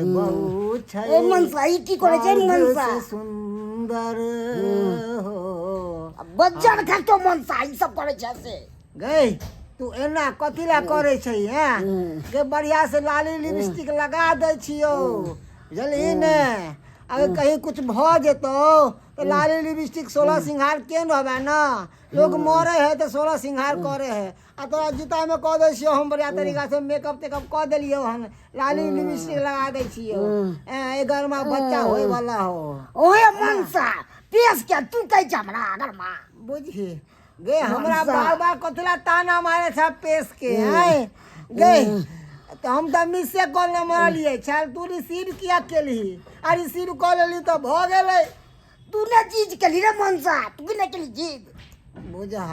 बहुत छै मनसा ई की करे छै मनसा सुंदर हो बज्जर खा तो मनसा ई सब करे छै से गई तू एना कथी ला करे छै हैं के बढ़िया से लाली लिपस्टिक लगा दे छियो बुझलिही ने अगर कहीं कुछ भ जेतो तो लाली लिपस्टिक 16 सिंगार के रहबे ना लोग मरे है तो 16 सिंगार करे है आ तोरा जूता में कह दे छियो हम बढ़िया तरीका से मेकअप तेकअप कह देलियो हन लाली लिपस्टिक लगा दे छियो ए घर में बच्चा होए वाला हो ओए मनसा पेश के तू कह जा हमरा अगर मां बुझी गे हमरा बाबा कथला ताना मारे था पेश के हैं गे तो हम तो मिस से कॉल न मार लिए चल तू रिसीव किया केली आ रिसीव कॉल ली तो भ गेलै तूने चीज केली रे मनसा तू भी नहीं केली चीज बुझा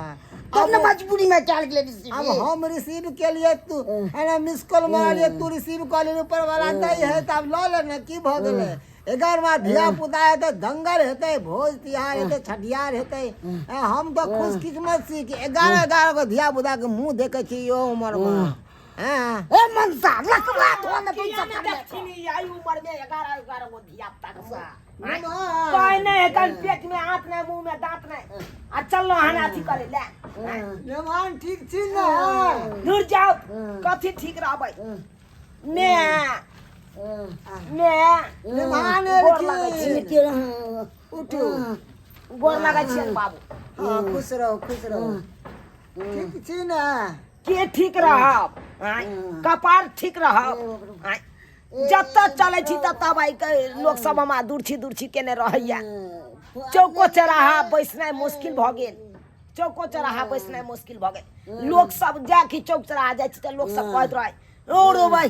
तब न मजबूरी में चल गेले रिसीव अब हम रिसीव के लिए तू है ना मिस कॉल मार लिए तू रिसीव कॉल ऊपर वाला दई है तब ल ले न की भ गेलै 11वां धिया पुता है तो दंगल हेते भोज तिहार हेते छठियार हेते हम तो खुश किस्मत छी कि 11 गो धिया पुता के मुंह देखे छी यो उम्र में ए मनसा लखवा तो न तू सब कर देखी आई उम्र में 11 गो धिया पुता के कोई नहीं कल पेट में हाथ नहीं मुंह में दांत नहीं आ चलो हना अथी करे ले जवान ठीक छी ना दूर जाओ कथी ठीक रहबै ने मेहमान के उठू गोर लगा छियन बाबू हाँ खुश रहो ठीक छी ना के ठीक रहब कपार ठीक रहब जत चले छी तत भाई लोग सब हमा दूर छी केने रहैया चौको चौराहा बैसनाइ मुश्किल भ गेल चौको चौराहा बैसनाइ मुश्किल भ गेल लोग सब जा कि चौक चौराहा जाइ छी त लोग सब कहत रहे ओ रो भाई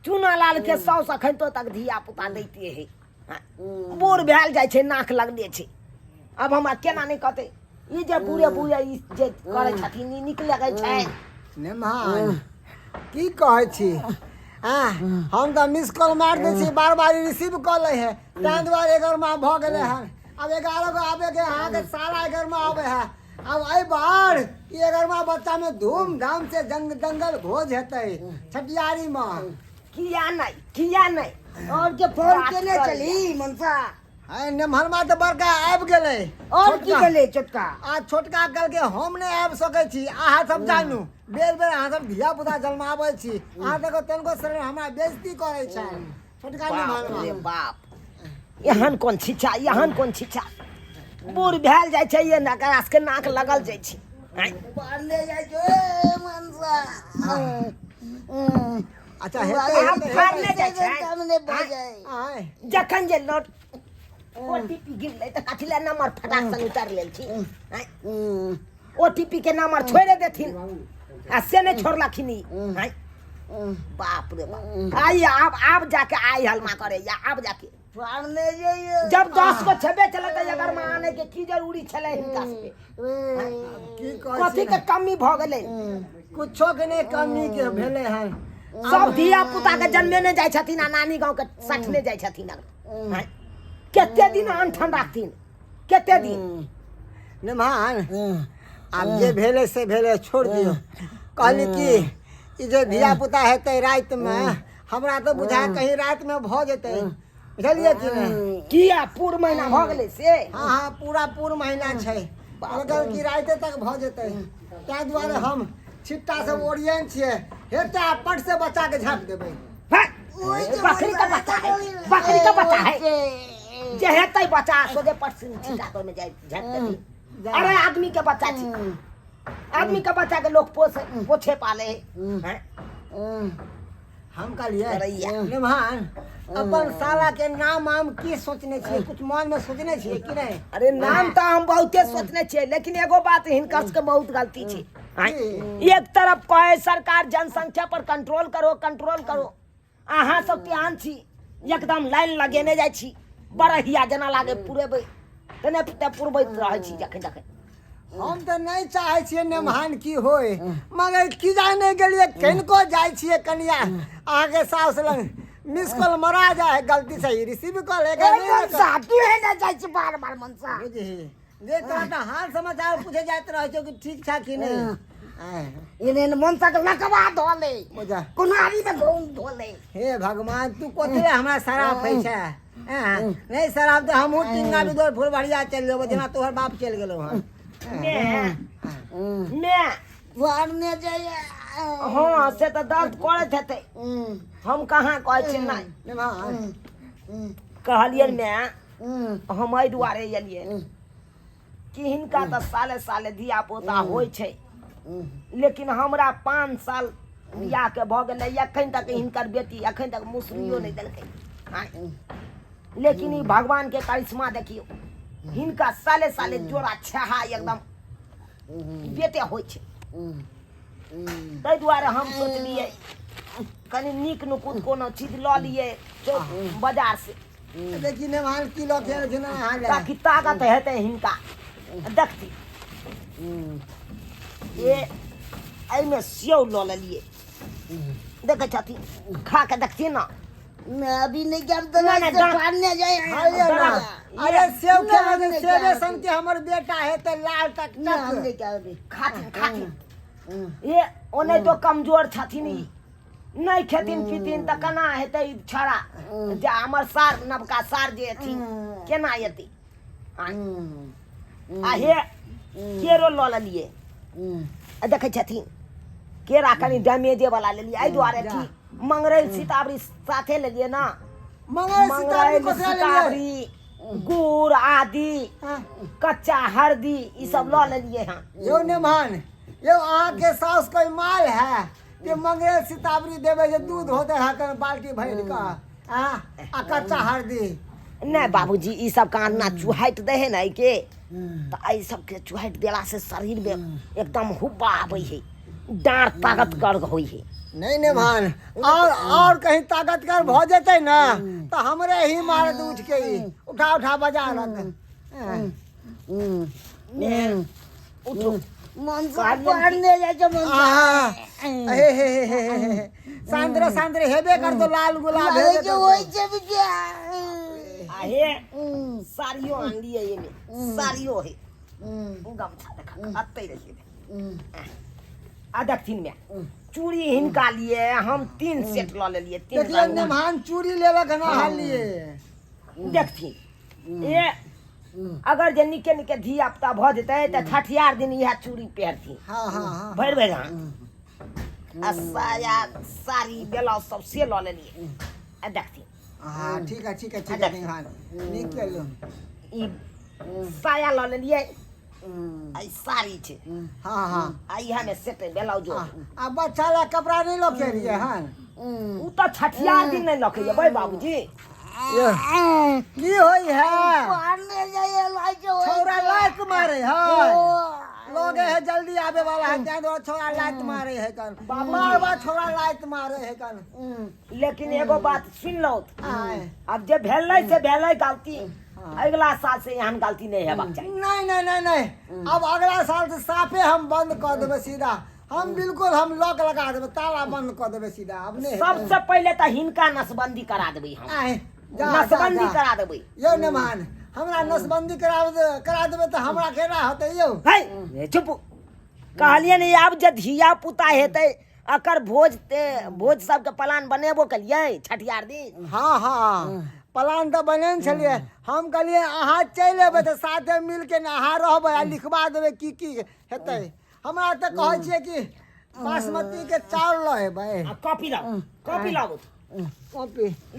चूना लाल के 100 अखन तक धिया पुता दैते है बूढ़ भेल जाइ छै नाक लगले छै अब हमरा केना नहीं कहते ई जे बूढ़े ई जे करे छथिन ई निकले गई छै नेमान की कहै छी हम तो मिस कॉल मार दे छी बार रिसीव कॉल है तां दुआरे एकर मां भ गेले हन अब 11 गो आबे के हां के सारा एकर मां आबे है अब आई बार ई एकर मां बच्चा में धूमधाम से दंगल भोज हेतै छठियारी में किया नहीं और के फोन केने चली मनसा है नमहरमा तो बड़का आबि गेलै और की गेले छोटका आ छोटका कल के हम नहीं आबि सकै छी अहाँ सब जानू बेर अहाँ सब धिया पुता जन्माबै छी अहाँ तक तनको शरीर हमरा बेइज्जती करै छै छोटका नमहरमा बाप एहन कोन छिछा बूढ़ भेल जाइ छै ये नकरास के नाक लगल जाइ छै बाहर ले जाय जो मनसा अच्छा हम फाड़ने जाइ छै सामने भ जाए जखन जे लौट ओटीपी गिरले त कथिला नंबर फटाक से उतार लेल छी ओटीपी के नंबर छोड़े देथिन आ से ने छोड़लखिन बाप रे बाप आई अब जाके आई हलमा करे या अब जाके फाड़ने जाइए जब 10 को छबे चले त अगर मां आने के की जरूरी छले हिनका से की कथी के कमी भ गेलै कुछो के नहीं कमी के भेले हन सब धिया पुता के जन्मे ने जाइ छथिन आ नानी गांव के सठने जाइ छथिन केते दिन अनठन राखथिन केते दिन नेमान अब जे भेले से भेले छोड़ दियो कहली कि ई जे धिया पुता हेतै रात में हमरा तो बुझा कहीं रात में भ जेतै बुझलिए कि नहीं किया पूर महीना भ गेलै से हाँ पूरा महीना छै अगर की राते तक भ जेतै ताहि दुआरे हम छिट्टा से ओरियन छियै हेटा पट से बच्चा के झाँप देबै बकरी का बच्चा है जे हेतै बच्चा सोदे परसिन छिटा पर में जाय झाँप देबै अरे आदमी के बच्चा छी आदमी के बच्चा के लोग पोछे पाले हैं हम कहलिए निमान अपन साला के नाम की सोचने छियै कुछ मन में सोचने छियै कि नहीं अरे नाम तो हम बहुते सोचने छियै लेकिन एगो बात हिनकर के बहुत गलती छै एक तरफ कहे सरकार जनसंख्या पर कंट्रोल करो अहाँ सब प्यान छी एकदम लाइन लगेने जाइ छी बरहिया जना लागे पुरेबै तने पुरबैत रहै छी जखन हम तो नहीं चाहे छियै नेमान की होय मगर की जाने गेलिए कनको जाइ छियै कनिया आगे सास लग मिस कॉल मरा जाए गलती से रिसीव कॉल मनसा तू है ना जाइ छी बार मनसा बुझी जे तोरा हाल समाचार पूछे जात रहे छो कि ठीक छा कि नहीं इन्हें मनसा के लकवा धोले बुझा कुनारी में घूम धोले हे भगवान तू कोथिले हमरा शराब पैसा नहीं शराब तो हमहू टिंगा भी दो फूल बढ़िया चल जेबो जेना तोहर बाप चल गेलो हन मैं वारने जाए हाँ से तो दर्द करत हेतै हम कहाँ कहै छी नहीं निमान कहलिए मैं हम एहि दुआरे एलिए कि हिनका तो साले साले धिया पोता होइ छै लेकिन हमरा 5 साल बियाह के भऽ गेलै एखन तक हिनकर बेटी एखन तक मुसलियो नहीं देलकै लेकिन ई भगवान के करिश्मा देखियो हिनका साले साले जोड़ा छहा एकदम बेटे होइ छै ताहि दुआरे हम सोचलिए कनी नीक नुकुत कोनो चीज लऽ लिए चौक बाजार से देखी निमान की लो खेल छै ना हां ताकि ताकत हेतै हिनका देखती ये एहिमे सेव लऽ लेलिए देखै छथिन खा के देखती ना मैं अभी नहीं जानता नहीं, ना नहीं, फाड़ने जाए अरे ना अरे सेव के वजह सेवे सन के हमर बेटा है त लाल तक ना हम तक नहीं जानते खाथिन खाथिन ये ओने तो कमजोर छथिन ई नहीं खेथिन पीथिन त केना हेतै ई छड़ा जे हमर सार नवका सार जे अथिन केना एतै आ हे केरो लऽ लेलिए देखै छथिन केरा कनी डैमेजे वाला लेलिए एहि दुआरे कि मंगरैल सीताबरी साथे लेलिए ना मंगल सीताबरी मंगरैल को से ले सीताबरी गुड़ आदि कच्चा हल्दी ई सब लऽ लेलिए हाँ यो निमान यो अहाँ के सास कोई माल है कि मंगल सीताबरी देवे जे दूध होते है कर बाल्टी भर का आ कच्चा हल्दी नहीं बाबूजी ई सब का अन्ना चुहाइट दे है ना के तो आई सब के चुहाइट देला से शरीर में एकदम हुब्बा आबै है डाँड़ ताकत कर होई है नहीं निमान और कहीं ताकत कर भ जेते ना तो हमरे ही मार दूध के ही उठा उठा बजा रख उठो मनसा फाड़ने जाए जो मनसा सांद्र सांद्र हेबे कर तो लाल गुलाब लाल हेबे जो कर होई छे बिटिया आहे साड़ियो आन लिए ये में साड़ियो है गमछा देखा अत्ते रहिए आ देखथिन में चूड़ी हिनका लिए हम 3 सेट लऽ लेलिए 3 देखिए निमान चूड़ी लेलक ना हाल लिए देखथिन ये अगर जे निके निके धिया पुता भऽ जेतै तऽ छठियार दिन इएह चूड़ी पहिरथिन हाँ हाँ हाँ भरि भरि आ साया साड़ी ब्लाउज सब से लऽ लेलिए आ देखथिन हाँ ठीक है निमान निक केलो ई साया लऽ लेलिए आई साड़ी छै हाँ हाँ आ इएह में सेट ब्लाउज अब बच्चा ला कपड़ा नहीं लो के लिए हाँ उ तऽ छठियार दिन नहीं लखैए भाई बाबूजी की होई है फाड़ने जाए लाई जो छोरा लात मारे है लोगे है जल्दी आवे वाला है जान दो छोरा लात मारे है कन बाबा छोरा लात मारे है कन लेकिन एगो बात सुन लो आय। अब जे भेलै से भेलै गलती अगला साल से यहाँ गलती नहीं हेबाक चाही नहीं अब अगला साल से साफे हम बंद कर देबे सीधा हम बिल्कुल हम लॉक लगा देबे ताला बंद कर देबे सीधा अब नहीं सबसे पहले तो हिनका नसबंदी करा देबै हम आए नसबंदी करा देबै यो निमान हमरा नसबंदी करा देबे तो हमरा केना होते यो है चुप कहलिए नहीं आब जे धिया पुता हेतै अकर भोज सबके प्लान बनेबो कलिए छठियार दिन हाँ हाँ प्लान तो बने छलिए हम कहलिए अहाँ चलि अयबै तऽ साथे मिल के ने अहाँ रहबै आ लिखवा देबै की हेतै हमरा तऽ कहै छियै कि बासमती के चाउर लऽ अयबै कॉपी लाओ कॉपी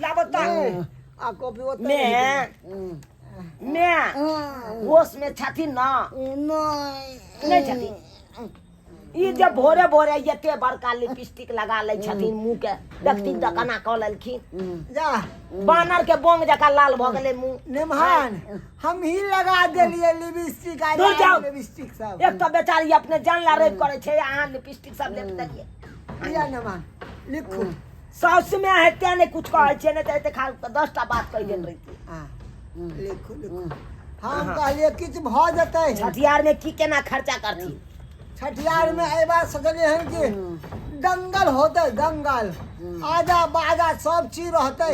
लाबो तऽ आ कॉपी ओतै मैं होश में छथिन ना नहीं छथिन ई जे भोरे भोरे एते बड़का लिपस्टिक लगा लै छथिन मुंह के देखथिन तऽ केना कऽ लेलखिन जा बानर के बोंग जका लाल भऽ गेलै मुंह निमान हम ही लगा देलिए लिपस्टिक आ दूर जाओ। लिपस्टिक सब एक तो बेचारी अपने जान ला रेप करे छै अहाँ लिपस्टिक सब लेप देलिए या निमान लिखू साउस में हेते नहीं कुछ कहै छै नहीं तऽ एते खा 10टा बात कहि देन रहिती लिखू हम कहलिए किछ भऽ जेतै छठियार में की केना खर्चा करथिन छठियार में एहि बार सोचलिए हैं कि दंगल होते दंगल आजा बाजा सब चीज रहते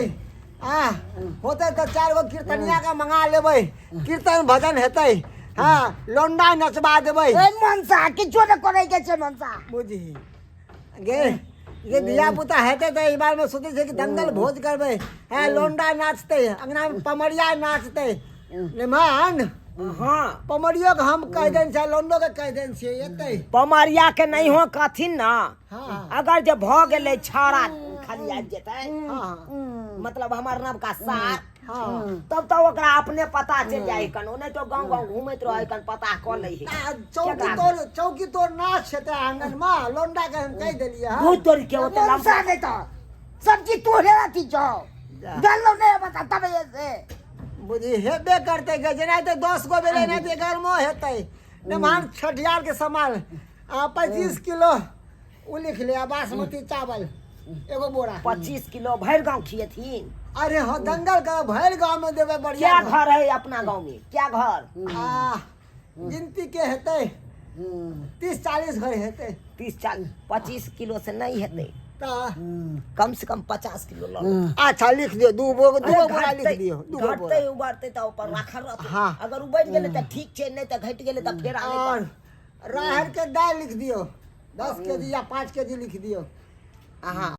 होते तो 4 गो कीर्तनिया का मंगा लेबै कीर्तन भजन हेतै हाँ लोंडा नचबा देबै ए मनसा किछो न करे के छै मनसा बुझी गे ये धिया पुता हेतै तऽ ई बार में सोचै छै कि दंगल भोज करबै है लोंडा नाचतै अंगना में पमरिया नाचतै निमान हाँ पमरियो के हम कह देन छै लोंडो के कह देन छियै एतै पमरिया के नहीं हो कथिन ना हाँ अगर जे भ गेलै छाड़ा खाली आबि जेतै हाँ मतलब हमर नाम का सार हाँ तब तो ओकरा अपने पता चल जाए कन नहीं तो गांव गांव घूमत रहे कन पता क लै है चौकी तोर नाच हेतै आंगन में लोंडा के हम कह देलियै हाँ भूत तोड़ के होते मनसा लंबा दे तो सब्जी तोड़े रहती छौ गल्लो नहीं बता तब से बुझी हेबे करतै गजना तो 10 गो बेले नहीं तो 11 हेतै निमान छठियार के सामान 25 किलो उ लिख ले बासमती चावल एगो बोरा 25 किलो भर गांव खिएथिन अरे हो दंगल का भैर गांव में देवे बढ़िया क्या घर है अपना गांव में क्या घर आ गिनती के हेतै 30-40 घर हेतै 25 किलो से नहीं हेतै ता कम से कम 50 किलो लो अच्छा लिख दियो दू बोरा लिख दियो दू बोरा घटते उबारते तो ऊपर राखल रहते हाँ। अगर उबैठ गेले त ठीक छै नहीं त घट गेले त फेर आने और राहर के दाल लिख दियो 10 केजी या 5 केजी लिख दियो हाँ